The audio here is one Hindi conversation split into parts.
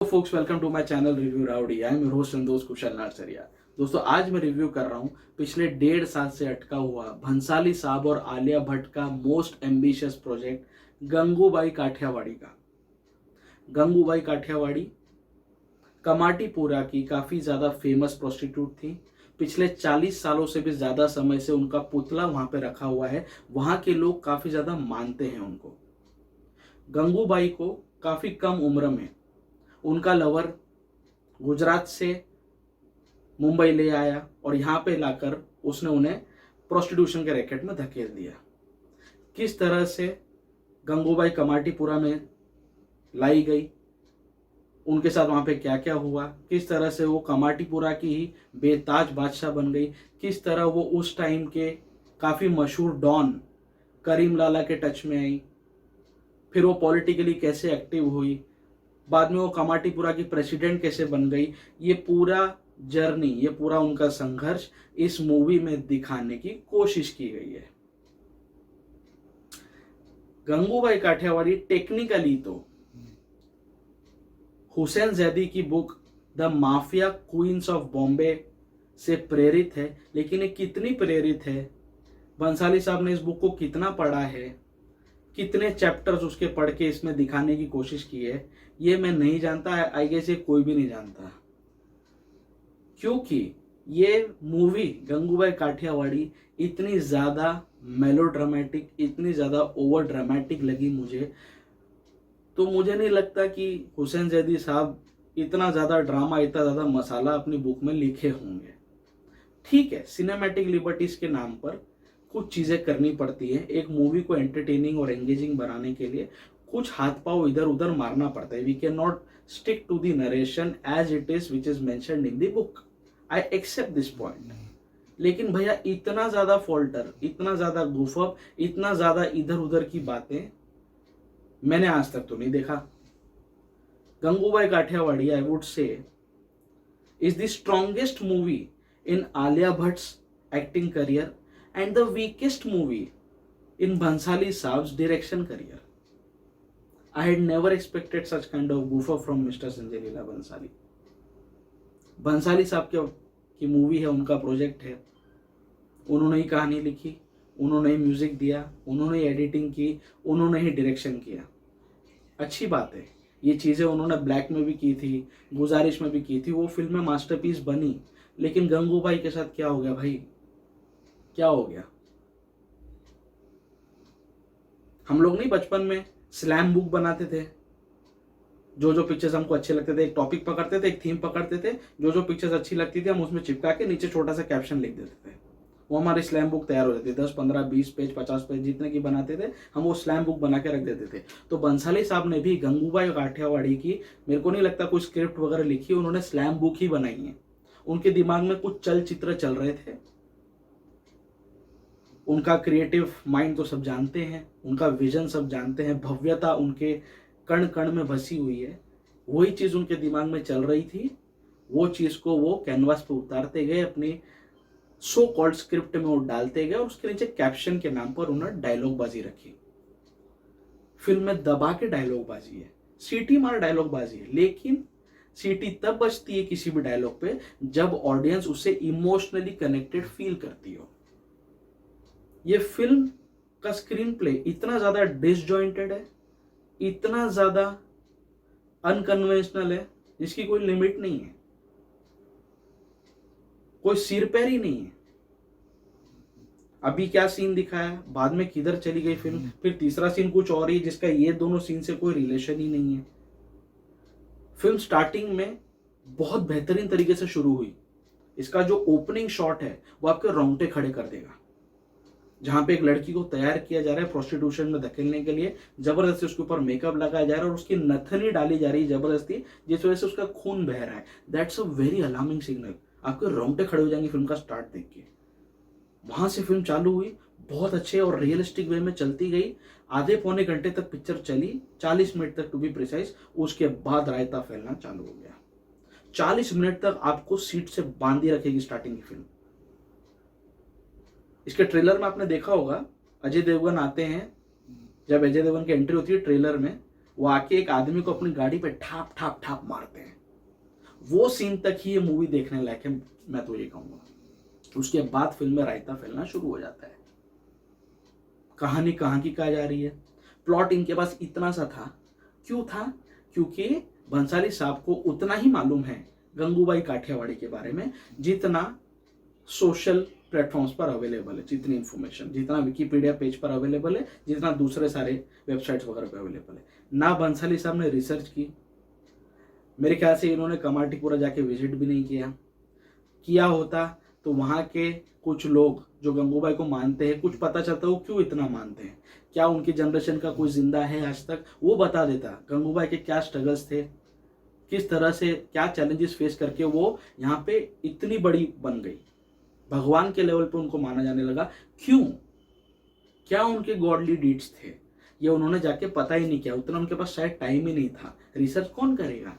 folks, welcome to my channel Review Rowdy. I am your host and दोस्त कुशल नारसरिया। दोस्तों आज मैं रिव्यू कर रहा हूँ पिछले 1.5 साल से अटका हुआ भंसाली साहब और आलिया भट्ट का most ambitious project Gangubai Kathiawadi का। गंगूबाई काठियावाड़ी कमाटीपुरा की काफ़ी ज़्यादा फेमस प्रोस्टिट्यूट थी। पिछले 40 सालों से भी ज़्यादा समय से उनका पुतला वहाँ पे रखा हुआ है। वहाँ के लोग काफ़ी ज़्यादा मानते हैं उनको। गंगूबाई को काफ़ी कम उम्र में उनका लवर गुजरात से मुंबई ले आया और यहाँ पे लाकर उसने उन्हें प्रोस्टिट्यूशन के रैकेट में धकेल दिया। किस तरह से गंगूबाई कमाटीपुरा में लाई गई, उनके साथ वहाँ पे क्या क्या हुआ, किस तरह से वो कमाटीपुरा की ही बेताज बादशाह बन गई, किस तरह वो उस टाइम के काफ़ी मशहूर डॉन करीम लाला के टच में आई, फिर वो पॉलिटिकली कैसे एक्टिव हुई, बाद में वो कमाटीपुरा की प्रेसिडेंट कैसे बन गई, ये पूरा जर्नी, ये पूरा उनका संघर्ष इस मूवी में दिखाने की कोशिश की गई है। गंगूबाई काठियावाड़ी टेक्निकली तो हुसैन जैदी की book the mafia queens of Bombay से प्रेरित है, लेकिन ये कितनी प्रेरित है, बंसाली साहब ने इस बुक को कितना पढ़ा है, कितने चैप्टर्स उसके पढ़ के इसमें दिखाने की कोशिश की है, ये मैं नहीं जानता। आई गेस ये कोई भी नहीं जानता, क्योंकि ये मूवी गंगूबाई काठियावाड़ी इतनी ज़्यादा मेलोड्रामेटिक, इतनी ज़्यादा ओवर ड्रामेटिक लगी मुझे। तो मुझे नहीं लगता कि हुसैन जैदी साहब इतना ज़्यादा ड्रामा, इतना ज़्यादा मसाला अपनी बुक में लिखे होंगे। ठीक है, सिनेमैटिक लिबर्टीज के नाम पर कुछ चीज़ें करनी पड़ती हैं। एक मूवी को एंटरटेनिंग और एंगेजिंग बनाने के लिए कुछ हाथ पाँव इधर उधर मारना पड़ता है। We can not stick to the narration as it is which is mentioned in the book. I accept this point. लेकिन भैया इतना ज़्यादा फॉल्टर, इतना ज़्यादा गुफअप, इतना ज़्यादा इधर उधर की बातें मैंने आज तक तो नहीं देखा। Gangubai Kathiawadi I would say is the strongest movie in Alia Bhatt's acting career and the weakest movie in Bhansali Saab's direction career. I had never expected such kind of goof from Mr. Sanjay Leela Bhansali. Bhansali साहब की मूवी है, उनका प्रोजेक्ट है, उन्होंने ही कहानी लिखी, उन्होंने ही म्यूजिक दिया, उन्होंने ही एडिटिंग की, उन्होंने ही डायरेक्शन किया। अच्छी बात है, ये चीज़ें उन्होंने ब्लैक में भी की थी, गुजारिश में भी की थी, वो फिल्म में मास्टरपीस बनी। लेकिन गंगूबाई के साथ क्या हो गया भाई, क्या हो गया? हम लोग नहीं बचपन में स्लैम बुक बनाते थे, जो जो पिक्चर्स हमको अच्छे लगते थे, एक टॉपिक पकड़ते थे, एक थीम पकड़ते थे, जो जो पिक्चर्स अच्छी लगती थी हम उसमें चिपका के नीचे छोटा सा कैप्शन लिख देते थे। वो हमारी स्लैम बुक तैयार हो जाती थी। 10, 15, 20 पेज, 50 पेज जितने की बनाते थे हम वो स्लैम बुक बना के रख देते थे। तो बंसाली साहब ने भी गंगूबाई काठियावाड़ी की, मेरे को नहीं लगता कोई स्क्रिप्ट वगैरह लिखी, उन्होंने स्लैम बुक ही बनाई है। उनके दिमाग में कुछ चलचित्र चल रहे थे, उनका क्रिएटिव माइंड तो सब जानते हैं, उनका विजन सब जानते हैं, भव्यता उनके कण कण में बसी हुई है। वही चीज़ उनके दिमाग में चल रही थी, वो चीज़ को वो कैनवास पे उतारते गए, अपनी सो कॉल्ड स्क्रिप्ट में वो डालते गए और उसके नीचे कैप्शन के नाम पर उन्होंने डायलॉग बाजी रखी। फिल्म में दबा के डायलॉग बाजी है, सीटी मार डायलॉग बाजी है, लेकिन सीटी तब बजती है किसी भी डायलॉग पे जब ऑडियंस उससे इमोशनली कनेक्टेड फील करती हो। ये फिल्म का स्क्रीन प्ले इतना ज़्यादा डिसजॉइंटेड है, इतना ज़्यादा अनकन्वेंशनल है, जिसकी कोई लिमिट नहीं है, कोई सिर पैर ही नहीं है। अभी क्या सीन दिखाया, बाद में किधर चली गई फिल्म, फिर तीसरा सीन कुछ और ही जिसका ये दोनों सीन से कोई रिलेशन ही नहीं है। फिल्म स्टार्टिंग में बहुत बेहतरीन तरीके से शुरू हुई। इसका जो ओपनिंग शॉट है वो आपके रोंगटे खड़े कर देगा, जहां पे एक लड़की को तैयार किया जा रहा है प्रोस्टिट्यूशन में धकेलने के लिए, जबरदस्ती उसके ऊपर मेकअप लगाया जा रहा है और उसकी नथनी डाली जा रही है जबरदस्ती, जिस वजह से उसका खून बह रहा है। That's a very alarming signal. आपके रोंगटे खड़े हो जाएंगे फिल्म का स्टार्ट देख के। वहां से फिल्म चालू हुई, बहुत अच्छे और रियलिस्टिक वे में चलती गई। आधे पौने घंटे तक पिक्चर चली, 40 मिनट तक टू बी प्रिसाइज। उसके बाद रायता फैलना चालू हो गया। 40 मिनट तक आपको सीट से बांधी रखेगी स्टार्टिंग की फिल्म। इसके ट्रेलर में आपने देखा होगा, अजय देवगन आते हैं, जब अजय देवगन की एंट्री होती है ट्रेलर में वो आके एक आदमी को अपनी गाड़ी पे ठाप ठाप ठाप मारते हैं। वो सीन तक ही ये मूवी देखने लायक है, मैं तो ये कहूंगा। उसके बाद फिल्म में रायता फैलना शुरू हो जाता है। कहानी कहाँ की कहा जा रही है, प्लॉट इनके पास इतना सा था। क्यों था? क्योंकि भंसाली साहब को उतना ही मालूम है गंगूबाई काठियावाड़ी के बारे में जितना सोशल प्लेटफॉर्म्स पर अवेलेबल है, जितनी इंफॉर्मेशन, जितना विकिपीडिया पेज पर अवेलेबल है, जितना दूसरे सारे वेबसाइट्स वगैरह पर अवेलेबल है। ना भंसाली साहब ने रिसर्च की। मेरे ख्याल से इन्होंने कमाटीपुरा जाके विजिट भी नहीं किया होता तो वहाँ के कुछ लोग जो गंगूबाई को मानते हैं, कुछ पता चलता वो क्यों इतना मानते हैं, क्या उनकी जनरेशन का कोई जिंदा है आज तक, वो बता देता गंगूबाई के क्या स्ट्रगल्स थे, किस तरह से क्या चैलेंजेस फेस करके वो यहाँ पे इतनी बड़ी बन गई, भगवान के लेवल पे उनको माना जाने लगा। क्यों? क्या उनके गॉडली डीड्स थे, ये उन्होंने जाके पता ही नहीं किया। उतना उनके पास शायद टाइम ही नहीं था। रिसर्च कौन करेगा?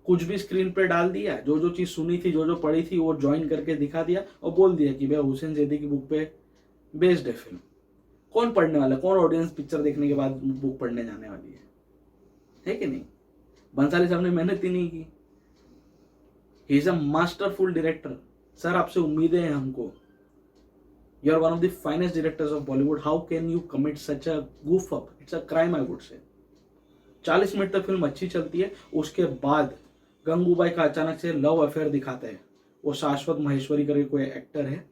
कुछ भी स्क्रीन पे डाल दिया, जो जो चीज सुनी थी, जो जो पढ़ी थी, वो ज्वाइन करके दिखा दिया और बोल दिया कि भाई हुसैन जैदी की बुक पे बेस्ड है फिल्म। कौन पढ़ने वाला, कौन ऑडियंस पिक्चर देखने के बाद बुक पढ़ने जाने वाली है कि नहीं? बंसाली साहब ने मेहनत ही नहीं की। He is a masterful director. Sir आपसे उम्मीदें हैं हमको। You are one of the finest directors of Bollywood, how can you commit such a goof up? It's a crime I would say. 40 minute तक फिल्म अच्छी चलती है, उसके बाद गंगूबाई का अचानक से लव अफेयर दिखाता है। वो शाश्वत महेश्वरी करके कोई एक्टर है,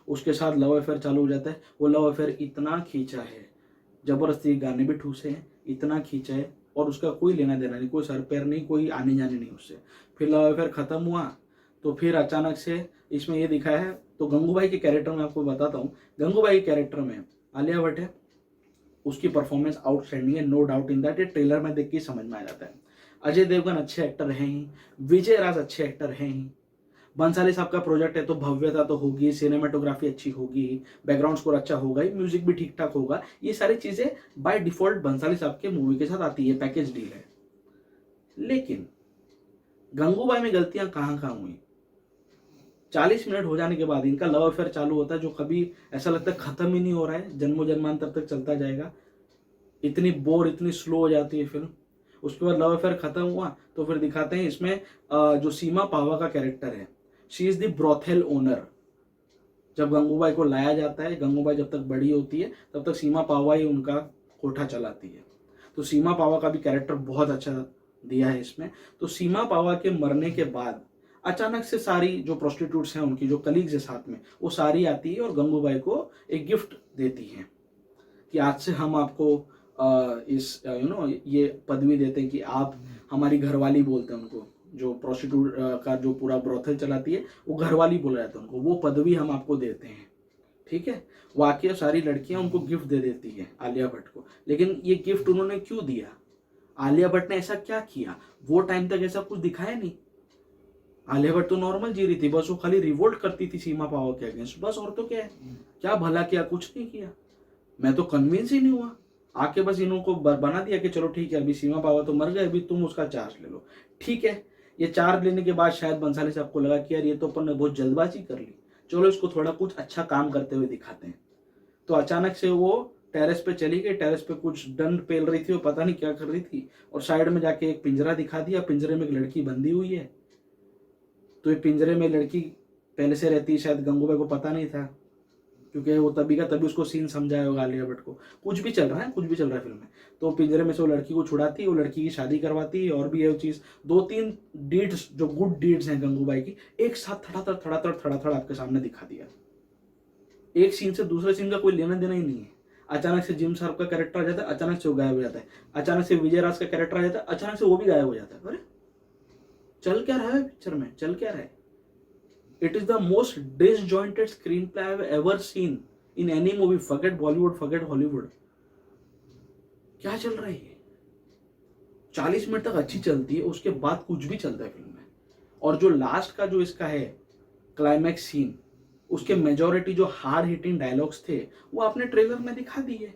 उसके साथ लव अफेयर चालू हो जाता है। वो लव अफेयर इतना खींचा है, जबरदस्ती गाने भी ठूसे हैं, इतना खींचा है और उसका कोई लेना देना नहीं, कोई सर पैर नहीं, कोई आने जाने नहीं उससे। फिर लव अफेयर खत्म हुआ तो फिर अचानक से इसमें ये दिखाया है। तो गंगूबाई के कैरेक्टर में आपको बताता हूँ, गंगूबाई के कैरेक्टर में आलिया भट्ट है, उसकी परफॉर्मेंस आउटस्टैंडिंग है, नो डाउट इन दैट। ये ट्रेलर में देख के समझ में आ जाता है। अजय देवगन अच्छे एक्टर हैं ही, विजय राज अच्छे एक्टर हैं ही, बंसाली साहब का प्रोजेक्ट है तो भव्यता तो होगी, सिनेमाटोग्राफी अच्छी होगी, बैकग्राउंड स्कोर अच्छा होगा, म्यूजिक भी ठीक ठाक होगा। ये सारी चीजें बाय डिफॉल्ट बंसाली साहब के मूवी के साथ आती है, पैकेज डील है। लेकिन गंगूबाई में गलतियां कहाँ कहाँ हुई? 40 मिनट हो जाने के बाद इनका लव अफेयर चालू होता है, जो कभी ऐसा लगता है खत्म ही नहीं हो रहा है, जन्मों जन्मांतर तक चलता जाएगा। इतनी बोर, इतनी स्लो हो जाती है फिल्म। उसके बाद लव अफेयर खत्म हुआ तो फिर दिखाते हैं इसमें जो सीमा पावा का कैरेक्टर है, she is the brothel owner. जब गंगूबाई को लाया जाता है, गंगूबाई जब तक बड़ी होती है तब तक सीमा पावा ही उनका कोठा चलाती है। तो सीमा पावा का भी कैरेक्टर बहुत अच्छा दिया है इसमें। तो सीमा पावा के मरने के बाद अचानक से सारी जो प्रोस्टिट्यूट्स हैं, उनकी जो कलीग्स है साथ में, वो सारी आती है और गंगूबाई को एक गिफ्ट देती हैं कि आज से हम आपको इस ये पदवी देते हैं कि आप हमारी घरवाली बोलते हैं उनको, जो प्रोस्टिट्यूट का जो पूरा ब्रोथल चलाती है वो घरवाली बोला जाता है उनको, वो पदवी हम आपको देते हैं। ठीक है, वाकई सारी लड़कियां उनको गिफ्ट दे देती है आलिया भट्ट को। लेकिन ये गिफ्ट उन्होंने क्यों दिया? आलिया भट्ट ने ऐसा क्या किया? वो टाइम तक ऐसा कुछ दिखाया नहीं। आलिया भट्ट तो नॉर्मल जी रही थी, बस वो खाली रिवोल्ट करती थी सीमा पावा के अगेंस्ट, बस। और तो क्या है, क्या भला किया? कुछ नहीं किया। मैं तो कन्विंस ही नहीं हुआ। आके बस इनको बना दिया कि चलो ठीक है, अभी सीमा पावा तो मर गए, अभी तुम उसका चार्ज ले लो। ठीक है, ये चार्ज लेने के बाद शायद बंसाली साहब को लगा कि यार ये तो अपन ने बहुत जल्दबाजी कर ली, चलो इसको थोड़ा कुछ अच्छा काम करते हुए दिखाते हैं। तो अचानक से वो टेरेस पे चली गई, टेरेस पे कुछ डंड पेल रही थी, वो पता नहीं क्या कर रही थी, और साइड में जाके एक पिंजरा दिखा दिया, पिंजरे में एक लड़की बंधी हुई है। तो ये पिंजरे में लड़की पहले से रहती है, शायद गंगूबाई को पता नहीं था, क्योंकि वो तभी का तभी उसको सीन समझाया होगा आलिया भट्ट को। कुछ भी चल रहा है, कुछ भी चल रहा है फिल्म में। तो पिंजरे में से वो लड़की को छुड़ाती है, वो लड़की की शादी करवाती है, और भी है वो चीज़। 2-3 डीड्स जो गुड डीड्स हैं गंगूबाई की, एक साथ थड़ा आपके सामने दिखा दिया। एक सीन से दूसरे सीन का कोई लेना देना ही नहीं है। अचानक से जिम साहब का कैरेक्टर आ जाता है, अचानक से वो गायब हो जाता है। अचानक से विजय राज का कैरेक्टर आ जाता है, अचानक से वो भी गायब हो जाता है। अरे चल क्या रहा है पिक्चर में, चल क्या रहा है? It is the most disjointed screenplay I have ever seen in any movie. Forget Bollywood, forget Hollywood. क्या चल रहा है ये? 40 मिनट तक अच्छी चलती है, उसके बाद कुछ भी चलता है फिल्म में। और जो लास्ट का जो इसका है क्लाइमैक्स सीन, उसके मेजॉरिटी जो हार्ड हिटिंग डायलॉग्स थे वो आपने ट्रेलर में दिखा दिए।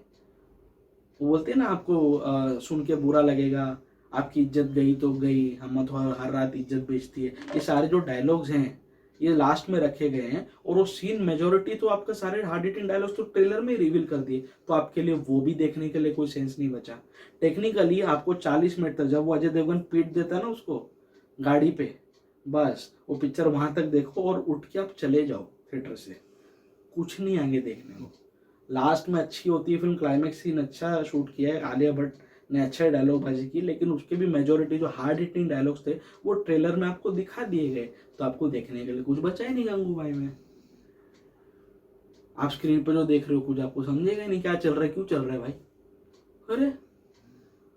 वो बोलते हैं ना, आपको सुन के बुरा लगेगा, आपकी इज्जत गई तो गई, हम तो हर रात इज्जत बेचती है। ये सारे जो डायलॉग्स हैं, ये लास्ट में रखे गए हैं, और वो सीन मेजोरिटी तो आपका सारे हार्ड हिटिंग डायलॉग्स तो ट्रेलर में ही रिवील कर दिए, तो आपके लिए वो भी देखने के लिए कोई सेंस नहीं बचा। टेक्निकली आपको 40 मिनट तक, जब वो अजय देवगन पीट देता है ना उसको गाड़ी पे, बस वो पिक्चर वहां तक देखो और उठ के आप चले जाओ थिएटर से, कुछ नहीं आगे देखने को। लास्ट में अच्छी होती है फिल्म, क्लाइमेक्स सीन अच्छा शूट किया है, आलिया भट्ट ने अच्छा डायलॉग बाजी की, लेकिन उसके भी मेजोरिटी जो हार्ड हिटिंग डायलॉग्स थे वो ट्रेलर में आपको दिखा दिए गए, तो आपको देखने के लिए कुछ बचा ही नहीं गंगूबाई में। आप स्क्रीन पर जो देख रहे हो कुछ आपको समझेगा ही नहीं क्या चल रहा है, क्यों चल रहा है भाई। अरे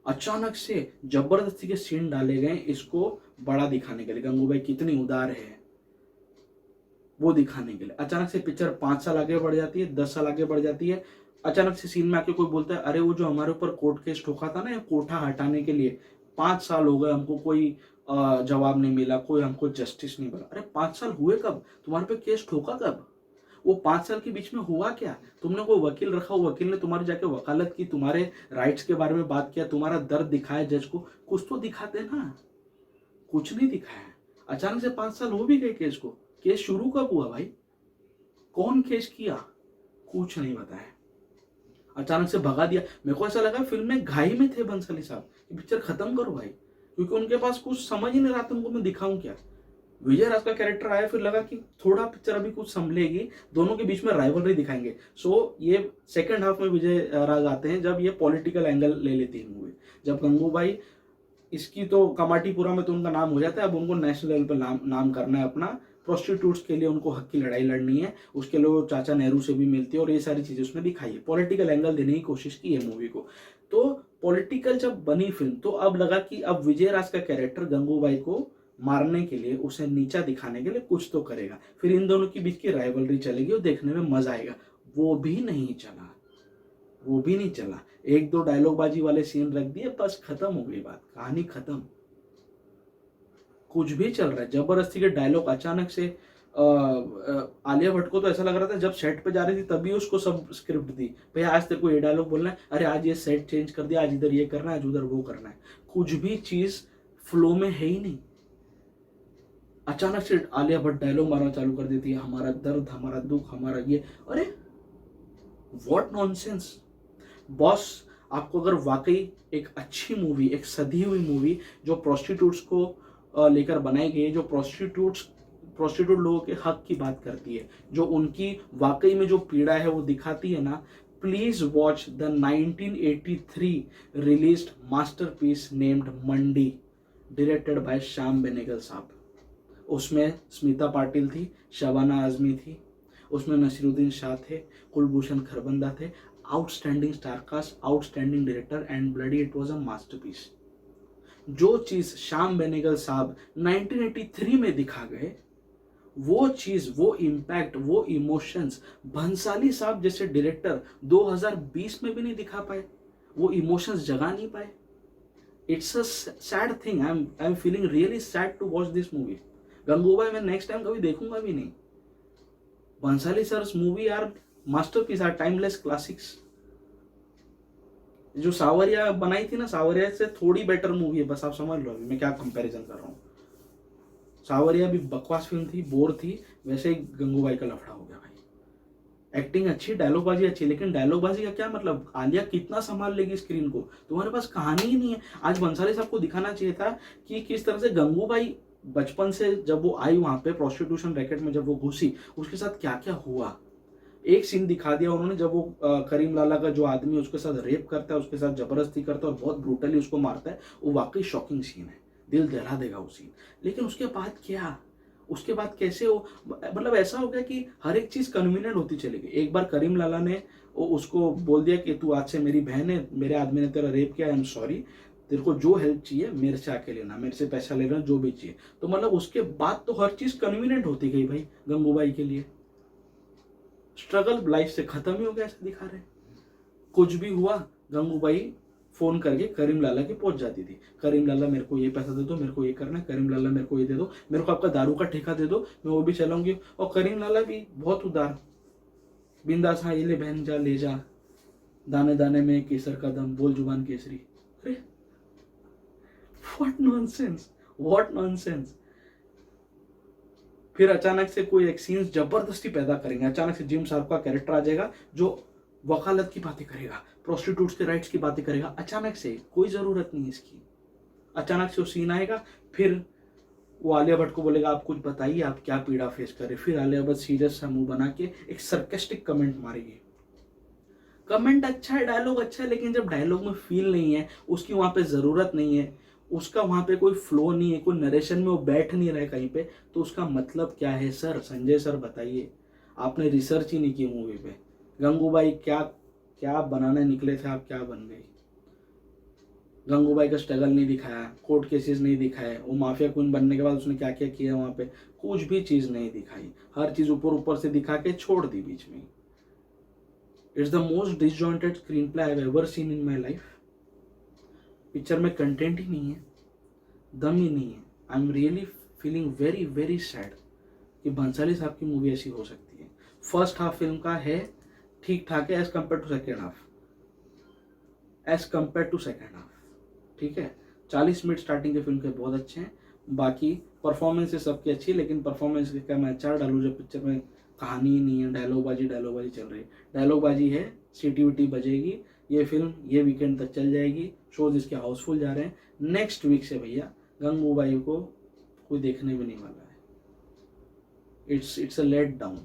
अचानक से जबरदस्ती के सीन डाले गए इसको बड़ा दिखाने के लिए, गंगूबाई कितनी उदार है वो दिखाने के लिए। अचानक से पिक्चर 5 साल आगे बढ़ जाती है, 10 साल आगे बढ़ जाती है, अचानक से सीन में आके कोई बोलता है अरे वो जो हमारे ऊपर कोर्ट केस ठोका था ना ये कोठा हटाने के लिए, 5 साल हो गए हमको कोई जवाब नहीं मिला, कोई हमको जस्टिस नहीं मिला। अरे 5 साल हुए कब, तुम्हारे पे केस ठोका कब, वो 5 साल के बीच में हुआ क्या, तुमने कोई वकील रखा, वो वकील ने तुम्हारी जाके वकालत की, तुम्हारे राइट्स के बारे में बात किया, तुम्हारा दर्द दिखाया जज को, कुछ तो दिखाते ना, कुछ नहीं दिखाया। अचानक से 5 साल हो भी गए केस को, केस शुरू कब हुआ भाई, कौन केस किया, कुछ नहीं बताया, अचानक से भगा दिया। मेरे को ऐसा लगा फिल्म में घाई में थे बंसाली साहब कि पिक्चर खत्म करो भाई, क्योंकि उनके पास कुछ समझ ही नहीं रहा था उनको मैं दिखाऊं क्या। विजय राज का कैरेक्टर आया, फिर लगा कि थोड़ा पिक्चर अभी कुछ संभलेगी, दोनों के बीच में राइवलरी दिखाएंगे। सो ये सेकंड हाफ में विजय राज आते हैं जब ये पॉलिटिकल एंगल ले लेती है मूवी, जब गंगूबाई इसकी तो कमाटीपुरा में तो उनका नाम हो जाता है, अब उनको नेशनल लेवल पर नाम करना है अपना, प्रोस्टिट्यूट्स के लिए उनको हक की लड़ाई लड़नी है, उसके लिए वो चाचा नेहरू से भी मिलती है, और ये सारी चीजें उसमें दिखाई है, पॉलिटिकल एंगल देने की कोशिश की है मूवी को। तो पॉलिटिकल जब बनी फिल्म तो अब लगा कि अब विजय राज का कैरेक्टर गंगूबाई को मारने के लिए, उसे नीचा दिखाने के लिए कुछ तो करेगा, फिर इन दोनों के बीच की राइवलरी चलेगी और देखने में मजा आएगा। वो भी नहीं चला, वो भी नहीं चला, 1-2 डायलॉग बाजी वाले सीन रख दिए, बस खत्म हो गई बात, कहानी खत्म। कुछ भी चल रहा है, जबरदस्ती के डायलॉग, अचानक से आलिया भट्ट को तो ऐसा लग रहा था जब सेट पे जा रही थी तभी उसको सब स्क्रिप्ट दी, भैया आज तेरे को ये डायलॉग बोलना है, अरे आज ये सेट चेंज कर दिया, आज इधर ये करना है, आज उधर वो करना है, कुछ भी चीज फ्लो में है ही नहीं। अचानक से आलिया भट्ट डायलॉग मारना चालू कर देती है, हमारा दर्द, हमारा दुख, हमारा ये, अरे व्हाट नॉनसेंस। बॉस, आपको अगर वाकई एक अच्छी मूवी, एक सधी हुई मूवी जो प्रोस्टिट्यूट्स को लेकर बनाई गई है, जो प्रोस्टिट्यूट लोगों के हक की बात करती है, जो उनकी वाकई में जो पीड़ा है वो दिखाती है ना, please watch the 1983 released masterpiece named Mandi, directed by Shyam Benegal साहब। उसमें स्मिता पाटिल थी, शबाना आजमी थी, उसमें नसीरुद्दीन शाह थे, कुलभूषण खरबंदा थे, outstanding star cast, outstanding director, and bloody it was a masterpiece. जो चीज श्याम बेनेगल साहब 1983 में दिखा गए, वो चीज, वो इम्पैक्ट, वो इमोशंस भंसाली साहब जैसे डायरेक्टर 2020 में भी नहीं दिखा पाए, वो इमोशंस जगा नहीं पाए। It's a sad thing, I am feeling really sad to watch this movie. Gangubai मैं नेक्स्ट टाइम कभी देखूंगा भी नहीं। Bhansali sir's movie are masterpiece, are timeless classics. जो सावरिया बनाई थी ना, सावरिया से थोड़ी बेटर मूवी है, बस आप समझ लो अभी मैं क्या कंपैरिजन कर रहा हूँ। सावरिया भी बकवास फिल्म थी, बोर थी, वैसे ही गंगूबाई का लफड़ा हो गया भाई। एक्टिंग अच्छी, डायलॉग बाजी अच्छी, लेकिन डायलॉग बाजी का क्या मतलब, आलिया कितना संभाल लेगी स्क्रीन को, तुम्हारे पास कहानी ही नहीं है। आज बंसाली साहब को दिखाना चाहिए था कि किस तरह से गंगूबाई बचपन से जब वो आई वहां पे प्रोस्टिट्यूशन रैकेट में, जब वो घुसी उसके साथ क्या क्या हुआ। एक सीन दिखा दिया उन्होंने जब वो करीम लाला का जो आदमी उसके साथ रेप करता है, उसके साथ जबरदस्ती करता है और बहुत ब्रूटली उसको मारता है, वो वाकई शॉकिंग सीन है, दिल दहला देगा वो सीन। लेकिन उसके बाद क्या, उसके बाद कैसे हो, मतलब ऐसा हो गया कि हर एक चीज कन्वीनियंट होती चली गई। एक बार करीम लाला ने उसको बोल दिया कि तू आज से मेरी बहन है, मेरे आदमी ने तेरा रेप किया, आई एम सॉरी, तेरे को जो हेल्प चाहिए मेरे से आके लेना, मेरे से पैसा लेना, जो भी चाहिए। तो मतलब उसके बाद तो हर चीज कन्वीनियंट होती गई भाई गंगूबाई के लिए। स्ट्रगल लाइफ से खत्म ही हो गया ऐसा दिखा रहे। कुछ भी हुआ गंगूबाई फोन करके करीम लाला के पहुंच जाती थी, करीम लाला मेरे को ये पैसा दे दो, मेरे को ये करना है, करीम लाला मेरे को ये दे दो, मेरे को आपका दारू का ठेका दे दो, मैं वो भी चलाऊंगी। और करीम लाला भी बहुत उदार, बिंदास, हाँ ये ले बहन जा, ले जा, दाने दाने में केसर का दम, बोल जुबान केसरी। अरे व्हाट नॉनसेंस, व्हाट नॉनसेंस। फिर अचानक से कोई एक सीन जबरदस्ती पैदा करेंगे, अचानक से जिम साहब का कैरेक्टर आ जाएगा जो वकालत की बातें करेगा, प्रोस्टिट्यूट्स के राइट्स की बातें करेगा, अचानक से कोई ज़रूरत नहीं है इसकी। अचानक से वो सीन आएगा, फिर वो आलिया भट्ट को बोलेगा आप कुछ बताइए आप क्या पीड़ा फेस कर रहे, फिर आलिया भट्ट सीरियस सा मुंह बना के एक सरकेस्टिक कमेंट मारेगी। कमेंट अच्छा है, डायलॉग अच्छा है, लेकिन जब डायलॉग में फील नहीं है, उसकी वहाँ पे ज़रूरत नहीं है, उसका वहाँ पे कोई फ्लो नहीं है, कोई नरेशन में वो बैठ नहीं रहा है कहीं पे, तो उसका मतलब क्या है सर? संजय सर बताइए, आपने रिसर्च ही नहीं की मूवी पे। गंगूबाई क्या क्या बनाने निकले थे, आप क्या बन गई? गंगूबाई का स्ट्रगल नहीं दिखाया, कोर्ट केसेस नहीं दिखाए, वो माफिया क्वीन बनने के बाद उसने क्या क्या किया वहाँ पे, कुछ भी चीज़ नहीं दिखाई, हर चीज़ ऊपर ऊपर से दिखा के छोड़ दी बीच में। It's the most disjointed screen play I have ever seen in my life. Picture में कंटेंट ही नहीं है, दम ही नहीं है। I am really feeling very very sad कि भंसाली साहब की मूवी ऐसी हो सकती है। फर्स्ट हाफ फिल्म का है ठीक ठाक है as compare to second half, as compare to second half, ठीक है। 40 मिनट स्टार्टिंग के फिल्म के बहुत अच्छे हैं, बाकी परफॉर्मेंस सबकी अच्छी है, लेकिन परफॉर्मेंस का मैं 4 डालूँ जब पिक्चर में कहानी ही नहीं है, डायलॉग बाजी चल रही है। डायलॉग बाजी है, सीटी वीटी बजेगी, ये फिल्म ये वीकेंड तक चल जाएगी, शोज इसके हाउसफुल जा रहे हैं। नेक्स्ट वीक से भैया गंगूबाई को कोई देखने भी नहीं वाला है। It's a let down.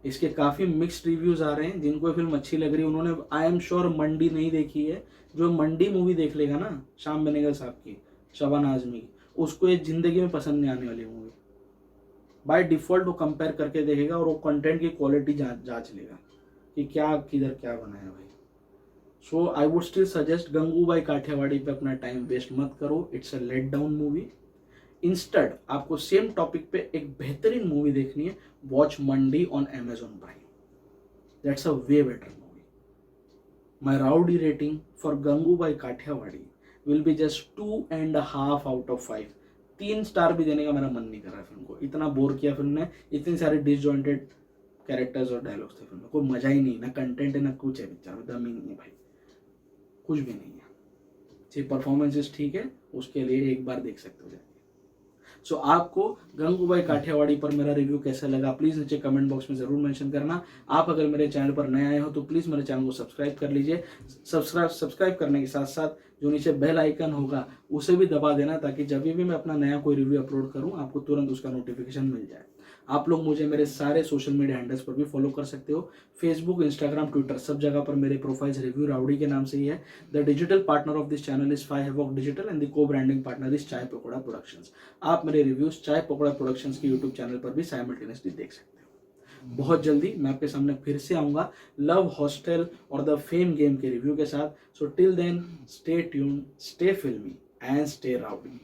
इसके काफ़ी मिक्स्ड रिव्यूज़ आ रहे हैं, जिनको ये फिल्म अच्छी लग रही है उन्होंने आई एम श्योर मंडी नहीं देखी है। जो मंडी मूवी देख लेगा ना शाम बेनेगल साहब की, शबाना आजमी की, उसको ये ज़िंदगी में पसंद नहीं आने वाली मूवी। बाय डिफ़ॉल्ट वो कंपेयर करके देखेगा और वो कंटेंट की क्वालिटी जांच लेगा कि क्या किधर क्या बनाया भाई। So I would still suggest Gangubai Kathiawadi पे अपना टाइम वेस्ट मत करो, it's a let down movie. Instead आपको सेम टॉपिक पे एक बेहतरीन मूवी देखनी है, watch Mandi on Amazon prime, that's a way better movie. My rowdy rating for Gangubai Kathiawadi will be just 2.5 out of 5। 3 star भी देने का मेरा मन नहीं कर रहा है फिल्म को, इतना बोर किया फिल्म ने, इतने सारे डिसजॉइंटेड कैरेक्टर्स और डायलॉग्स थे फिल्म में, कोई मजा ही नहीं, ना कंटेंट है ना कुछ है, पिक्चर में दम ही नहीं है भाई, कुछ भी नहीं है। सिर्फ परफॉर्मेंसेस ठीक है, उसके लिए एक बार देख सकते हो जाके। सो आपको गंगूबाई काठियावाड़ी पर मेरा रिव्यू कैसा लगा प्लीज़ नीचे कमेंट बॉक्स में ज़रूर मेंशन करना। आप अगर मेरे चैनल पर नए आए हो तो प्लीज़ मेरे चैनल को सब्सक्राइब कर लीजिए। सब्सक्राइब करने के साथ साथ जो नीचे बेल आइकन होगा उसे भी दबा देना, ताकि जब भी मैं अपना नया कोई रिव्यू अपलोड करूँ आपको तुरंत उसका नोटिफिकेशन मिल जाए। आप लोग मुझे मेरे सारे सोशल मीडिया हैंडल्स पर भी फॉलो कर सकते हो, फेसबुक, इंस्टाग्राम, ट्विटर, सब जगह पर मेरे प्रोफाइल्स रिव्यू राउडी के नाम से ही है। The digital partner of this channel is Fi Havoc digital and the co branding partner is Chai Pakora productions. आप मेरे रिव्यूज चाय पकौड़ा प्रोडक्शंस के यूट्यूब चैनल पर भी साइमल्टेनियसली देख सकते हो। बहुत जल्दी मैं आपके सामने फिर से आऊँगा लव हॉस्टल और द फेम गेम के रिव्यू के साथ। So till then stay tuned, stay filmy and stay rowdy.